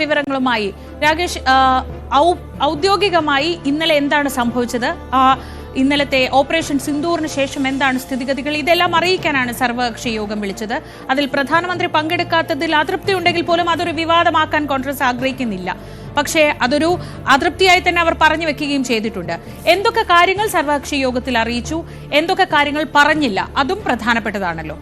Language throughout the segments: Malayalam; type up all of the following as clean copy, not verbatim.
വിവരങ്ങളുമായി രാകേഷ്, ഔദ്യോഗികമായി ഇന്നലെ എന്താണ് സംഭവിച്ചത്? ഇന്നലത്തെ ഓപ്പറേഷൻ സിന്ദൂറിന് ശേഷം എന്താണ് സ്ഥിതിഗതികൾ? ഇതെല്ലാം അറിയിക്കാനാണ് സർവകക്ഷി യോഗം വിളിച്ചത്. അതിൽ പ്രധാനമന്ത്രി പങ്കെടുക്കാത്തതിൽ അതൃപ്തി ഉണ്ടെങ്കിൽ പോലും അതൊരു വിവാദമാക്കാൻ കോൺഗ്രസ് ആഗ്രഹിക്കുന്നില്ല. പക്ഷേ അതൊരു അതൃപ്തിയായി തന്നെ അവർ പറഞ്ഞു വെക്കുകയും ചെയ്തിട്ടുണ്ട്. എന്തൊക്കെ കാര്യങ്ങൾ സർവകക്ഷി യോഗത്തിൽ അറിയിച്ചു, എന്തൊക്കെ കാര്യങ്ങൾ പറഞ്ഞില്ല, അതും പ്രധാനപ്പെട്ടതാണല്ലോ.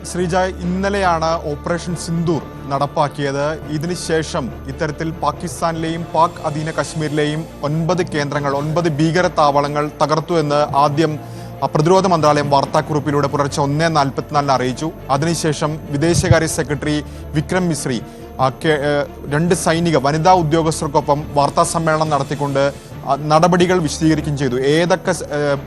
ശ്രീജ, ഇന്നലെയാണ് ഓപ്പറേഷൻ സിന്ദൂർ നടപ്പാക്കിയത്. ഇതിനുശേഷം ഇത്തരത്തിൽ പാകിസ്ഥാനിലെയും പാക് അധീന കശ്മീരിലെയും 9 കേന്ദ്രങ്ങൾ, 9 ഭീകര താവളങ്ങൾ തകർത്തു എന്ന് ആദ്യം പ്രതിരോധ മന്ത്രാലയം വാർത്താക്കുറിപ്പിലൂടെ പുലർച്ചെ 1:44 അറിയിച്ചു. അതിനുശേഷം വിദേശകാര്യ സെക്രട്ടറി വിക്രം മിശ്രി 2 സൈനിക വനിതാ ഉദ്യോഗസ്ഥർക്കൊപ്പം വാർത്താ സമ്മേളനം നടത്തിക്കൊണ്ട് നടപടികൾ വിശദീകരിക്കുകയും ചെയ്തു. ഏതൊക്കെ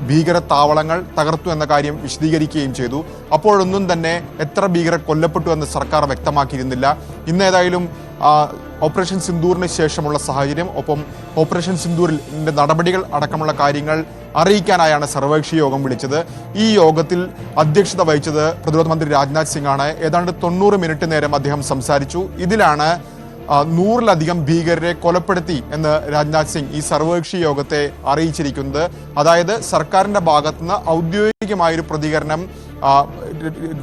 ഭീകര താവളങ്ങൾ തകർത്തു എന്ന കാര്യം വിശദീകരിക്കുകയും ചെയ്തു. അപ്പോഴൊന്നും തന്നെ എത്ര ഭീകരർ കൊല്ലപ്പെട്ടു എന്ന് സർക്കാർ വ്യക്തമാക്കിയിരുന്നില്ല. ഇന്നേതായാലും ഓപ്പറേഷൻ സിന്ദൂറിന് ശേഷമുള്ള സാഹചര്യം, ഒപ്പം ഓപ്പറേഷൻ സിന്ദൂറിന്റെ നടപടികൾ അടക്കമുള്ള കാര്യങ്ങൾ അറിയിക്കാനായാണ് സർവകക്ഷി യോഗം വിളിച്ചത്. ഈ യോഗത്തിൽ അധ്യക്ഷത വഹിച്ചത് പ്രതിരോധ മന്ത്രി രാജ്നാഥ് സിംഗ് ആണ്. ഏതാണ്ട് 90 മിനിറ്റ് നേരം അദ്ദേഹം സംസാരിച്ചു. ഇതിലാണ് 100-ലധികം ഭീകരരെ കൊലപ്പെടുത്തി എന്ന് രാജ്നാഥ് സിംഗ് ഈ സർവകക്ഷി യോഗത്തെ അറിയിച്ചിരിക്കുന്നത്. അതായത് സർക്കാരിന്റെ ഭാഗത്തുനിന്ന് ഔദ്യോഗികമായൊരു പ്രതികരണം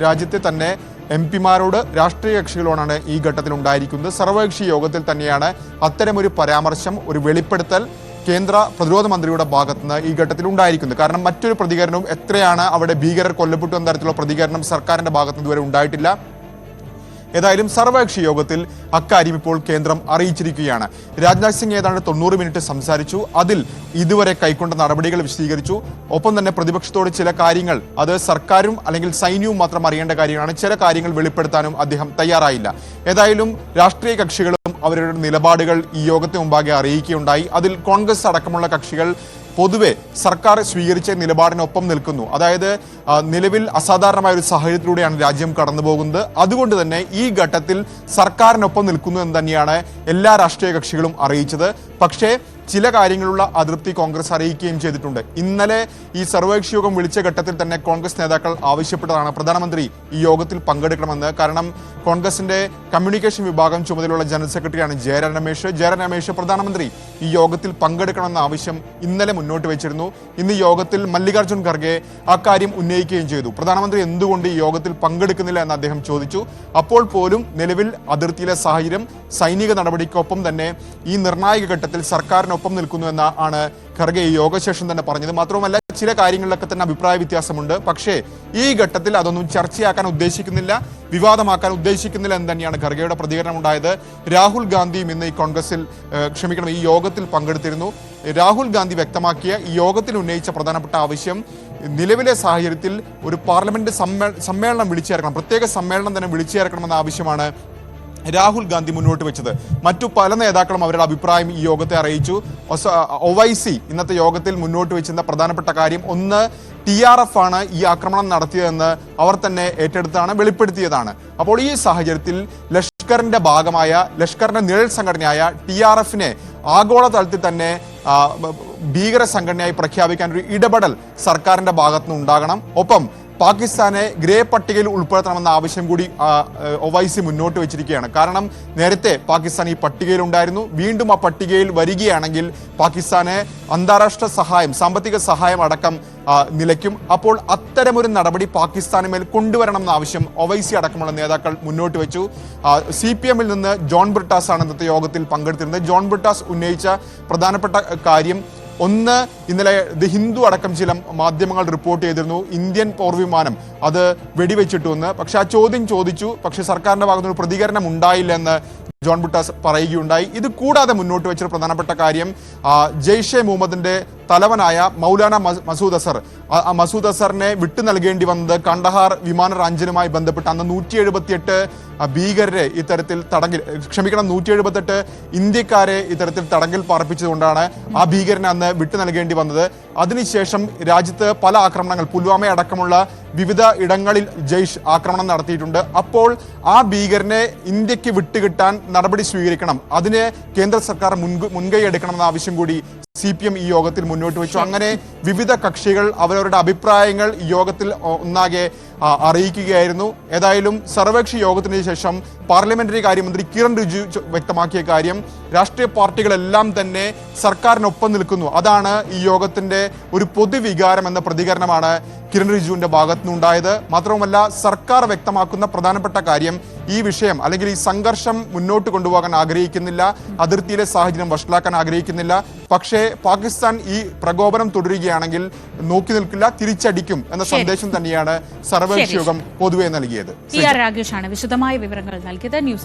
രാജ്യത്തെ തന്നെ MP-മാരോട്, രാഷ്ട്രീയ കക്ഷികളോടാണ് ഈ ഘട്ടത്തിൽ ഉണ്ടായിരിക്കുന്നത്. സർവകക്ഷി യോഗത്തിൽ തന്നെയാണ് അത്തരമൊരു പരാമർശം, ഒരു വെളിപ്പെടുത്തൽ കേന്ദ്ര പ്രതിരോധ മന്ത്രിയുടെ ഭാഗത്തുനിന്ന് ഈ ഘട്ടത്തിൽ ഉണ്ടായിരിക്കുന്നത്. കാരണം മറ്റൊരു പ്രതികരണവും, എത്രയാണ് അവിടെ ഭീകരർ കൊല്ലപ്പെട്ടു എന്ന തരത്തിലുള്ള പ്രതികരണം സർക്കാരിന്റെ ഭാഗത്തുനിന്ന് ഇതുവരെ ഉണ്ടായിട്ടില്ല. ഏതായാലും സർവകക്ഷി യോഗത്തിൽ അക്കാര്യം ഇപ്പോൾ കേന്ദ്രം അറിയിച്ചിരിക്കുകയാണ്. രാജ്നാഥ് സിംഗ് ഏതാണ്ട് 90 മിനിറ്റ് സംസാരിച്ചു. അതിൽ ഇതുവരെ കൈക്കൊണ്ട നടപടികൾ വിശദീകരിച്ചു. ഒപ്പം തന്നെ പ്രതിപക്ഷത്തോട് ചില കാര്യങ്ങൾ, അത് സർക്കാരും അല്ലെങ്കിൽ സൈന്യവും മാത്രം അറിയേണ്ട കാര്യങ്ങളാണ്, ചില കാര്യങ്ങൾ വെളിപ്പെടുത്താനും അദ്ദേഹം തയ്യാറായില്ല. ഏതായാലും രാഷ്ട്രീയ കക്ഷികളും അവരുടെ നിലപാടുകൾ ഈ യോഗത്തിന് മുമ്പാകെ അറിയിക്കുകയുണ്ടായി. അതിൽ കോൺഗ്രസ് അടക്കമുള്ള കക്ഷികൾ പൊതുവെ സർക്കാർ സ്വീകരിച്ച നിലപാടിനൊപ്പം നിൽക്കുന്നു. അതായത് നിലവിൽ അസാധാരണമായ ഒരു സാഹചര്യത്തിലൂടെയാണ് രാജ്യം കടന്നു പോകുന്നത്. അതുകൊണ്ട് തന്നെ ഈ ഘട്ടത്തിൽ സർക്കാരിനൊപ്പം നിൽക്കുന്നു എന്ന് തന്നെയാണ് എല്ലാ രാഷ്ട്രീയ കക്ഷികളും അറിയിച്ചത്. പക്ഷേ ചില കാര്യങ്ങളുള്ള അതൃപ്തി കോൺഗ്രസ് അറിയിക്കുകയും ചെയ്തിട്ടുണ്ട്. ഇന്നലെ ഈ സർവകക്ഷി യോഗം വിളിച്ച ഘട്ടത്തിൽ തന്നെ കോൺഗ്രസ് നേതാക്കൾ ആവശ്യപ്പെട്ടതാണ് പ്രധാനമന്ത്രി ഈ യോഗത്തിൽ പങ്കെടുക്കണമെന്ന്. കാരണം കോൺഗ്രസിന്റെ കമ്മ്യൂണിക്കേഷൻ വിഭാഗം ചുമതലയുള്ള ജനറൽ സെക്രട്ടറിയാണ് ജയറാം രമേശ് പ്രധാനമന്ത്രി ഈ യോഗത്തിൽ പങ്കെടുക്കണമെന്ന ആവശ്യം ഇന്നലെ മുന്നോട്ട് വെച്ചിരുന്നു. ഇന്ന് യോഗത്തിൽ മല്ലികാർജ്ജുൻ ഖർഗെ അക്കാര്യം ഉന്നയിക്കുകയും ചെയ്തു. പ്രധാനമന്ത്രി എന്തുകൊണ്ട് ഈ യോഗത്തിൽ പങ്കെടുക്കുന്നില്ല എന്ന് അദ്ദേഹം ചോദിച്ചു. അപ്പോൾ പോലും നിലവിൽ അതിർത്തിയിലെ സാഹചര്യം, സൈനിക നടപടിക്കൊപ്പം തന്നെ ഈ നിർണായക ഘട്ടത്തിൽ സർക്കാരിനൊപ്പം നിൽക്കുന്നു എന്നാണ് ഖർഗെ ഈ യോഗശേഷം തന്നെ പറഞ്ഞത്. മാത്രവുമല്ല, ചില കാര്യങ്ങളിലൊക്കെ തന്നെ അഭിപ്രായ വ്യത്യാസമുണ്ട്. പക്ഷേ ഈ ഘട്ടത്തിൽ അതൊന്നും ചർച്ചയാക്കാൻ ഉദ്ദേശിക്കുന്നില്ല, വിവാദമാക്കാൻ ഉദ്ദേശിക്കുന്നില്ല എന്ന് തന്നെയാണ് ഖർഗെയുടെ പ്രതികരണം ഉണ്ടായത്. രാഹുൽ ഗാന്ധിയും ഇന്ന് ഈ യോഗത്തിൽ പങ്കെടുത്തിരുന്നു. രാഹുൽ ഗാന്ധി വ്യക്തമാക്കിയ ഈ യോഗത്തിൽ ഉന്നയിച്ച പ്രധാനപ്പെട്ട ആവശ്യം, നിലവിലെ സാഹചര്യത്തിൽ ഒരു പാർലമെന്റ് സമ്മേളനം വിളിച്ചു ചേർക്കണം, പ്രത്യേക സമ്മേളനം തന്നെ വിളിച്ചു ചേർക്കണമെന്ന ആവശ്യമാണ് രാഹുൽ ഗാന്ധി മുന്നോട്ട് വെച്ചത്. മറ്റു പല നേതാക്കളും അവരുടെ അഭിപ്രായം ഈ യോഗത്തെ അറിയിച്ചു. OIC ഇന്നത്തെ യോഗത്തിൽ മുന്നോട്ട് വെച്ചിരുന്ന പ്രധാനപ്പെട്ട കാര്യം, ഒന്ന്, TRF ആണ് ഈ ആക്രമണം നടത്തിയതെന്ന് അവർ തന്നെ ഏറ്റെടുത്താണ്, വെളിപ്പെടുത്തിയതാണ്. അപ്പോൾ ഈ സാഹചര്യത്തിൽ ലഷ്കറിന്റെ ഭാഗമായ, ലഷ്കറിന്റെ നിഴൽ സംഘടനയായ TRF-നെ ആഗോളതലത്തിൽ തന്നെ ഭീകര സംഘടനയായി പ്രഖ്യാപിക്കാൻ ഒരു ഇടപെടൽ സർക്കാരിന്റെ ഭാഗത്തുനിന്ന് ഉണ്ടാകണം. ഒപ്പം പാകിസ്ഥാനെ ഗ്രേ പട്ടികയിൽ ഉൾപ്പെടുത്തണമെന്ന ആവശ്യം കൂടി OIC മുന്നോട്ട് വെച്ചിരിക്കുകയാണ്. കാരണം നേരത്തെ പാകിസ്ഥാൻ ഈ പട്ടികയിൽ ഉണ്ടായിരുന്നു. വീണ്ടും ആ പട്ടികയിൽ വരികയാണെങ്കിൽ പാകിസ്ഥാനെ അന്താരാഷ്ട്ര സഹായം, സാമ്പത്തിക സഹായം അടക്കം നിലയ്ക്കും. അപ്പോൾ അത്തരമൊരു നടപടി പാകിസ്ഥാന് മേൽ കൊണ്ടുവരണമെന്ന ആവശ്യം OIC അടക്കമുള്ള നേതാക്കൾ മുന്നോട്ട് വെച്ചു. CPM-ൽ നിന്ന് ജോൺ ബ്രിട്ടാസ് ആണ് ഇന്നത്തെ യോഗത്തിൽ പങ്കെടുത്തിരുന്നത്. ജോൺ ബ്രിട്ടാസ് ഉന്നയിച്ച പ്രധാനപ്പെട്ട കാര്യം, ഒന്ന്, ഇന്നലെ ദി ഹിന്ദു അടക്കം ചില മാധ്യമങ്ങൾ റിപ്പോർട്ട് ചെയ്തിരുന്നു ഇന്ത്യൻ പോർവിമാനം അത് വെടിവെച്ചിട്ടു എന്ന്. പക്ഷെ ആ ചോദ്യം ചോദിച്ചു, പക്ഷെ സർക്കാരിന്റെ ഭാഗത്തുനിന്ന് പ്രതികരണം ഉണ്ടായില്ല എന്ന് ജോൺ ബ്രിട്ടാസ് പറയുകയുണ്ടായി. ഇത് കൂടാതെ മുന്നോട്ട് വെച്ചൊരു പ്രധാനപ്പെട്ട കാര്യം, ജെയ്ഷെ മുഹമ്മദിന്റെ തലവനായ മൗലാന മസൂദ് അസറിനെ വിട്ടു നൽകേണ്ടി വന്നത് കണ്ടഹാർ വിമാനറാഞ്ചനുമായി ബന്ധപ്പെട്ട് അന്ന് 178 ഭീകരരെ ഇത്തരത്തിൽ 178 ഇന്ത്യക്കാരെ ഇത്തരത്തിൽ തടങ്കിൽ പാർപ്പിച്ചതുകൊണ്ടാണ് ആ ഭീകരനെ അന്ന് വിട്ടു നൽകേണ്ടി വന്നത്. അതിനുശേഷം രാജ്യത്ത് പല ആക്രമണങ്ങൾ, പുൽവാമ അടക്കമുള്ള വിവിധ ഇടങ്ങളിൽ ജയ്ഷ് ആക്രമണം നടത്തിയിട്ടുണ്ട്. അപ്പോൾ ആ ഭീകരനെ ഇന്ത്യക്ക് വിട്ടുകിട്ടാൻ നടപടി സ്വീകരിക്കണം, അതിന് കേന്ദ്ര സർക്കാർ മുൻകൈ എടുക്കണമെന്ന ആവശ്യം കൂടി CPM ഈ യോഗത്തിൽ മുന്നോട്ട് വെച്ചു. അങ്ങനെ വിവിധ കക്ഷികൾ അവരവരുടെ അഭിപ്രായങ്ങൾ ഈ യോഗത്തിൽ ഒന്നാകെ അറിയിക്കുകയായിരുന്നു. ഏതായാലും സർവകക്ഷി യോഗത്തിന് ശേഷം പാർലമെന്ററി കാര്യമന്ത്രി കിരൺ റിജിജു വ്യക്തമാക്കിയ കാര്യം, രാഷ്ട്രീയ പാർട്ടികളെല്ലാം തന്നെ സർക്കാരിനൊപ്പം നിൽക്കുന്നു. അതാണ് ഈ യോഗത്തിന്റെ ഒരു പൊതുവികാരം എന്ന പ്രതികരണമാണ് കിരൺ റിജിജുവിന്റെ ഭാഗത്തുനിന്നുണ്ടായത്. മാത്രവുമല്ല, സർക്കാർ വ്യക്തമാക്കുന്ന പ്രധാനപ്പെട്ട കാര്യം ഈ വിഷയം അല്ലെങ്കിൽ ഈ സംഘർഷം മുന്നോട്ട് കൊണ്ടുപോകാൻ ആഗ്രഹിക്കുന്നില്ല, അതിർത്തിയിലെ സാഹചര്യം വഷളാക്കാൻ ആഗ്രഹിക്കുന്നില്ല. പക്ഷേ പാകിസ്ഥാൻ ഈ പ്രകോപനം തുടരുകയാണെങ്കിൽ നോക്കി നിൽക്കില്ല, തിരിച്ചടിക്കും എന്ന സന്ദേശം തന്നെയാണ് സർവകക്ഷി യോഗം പൊതുവെ നൽകിയത്. രാകേഷാണ് വിശദമായ വിവരങ്ങൾ നൽകിയത്. ന്യൂസ്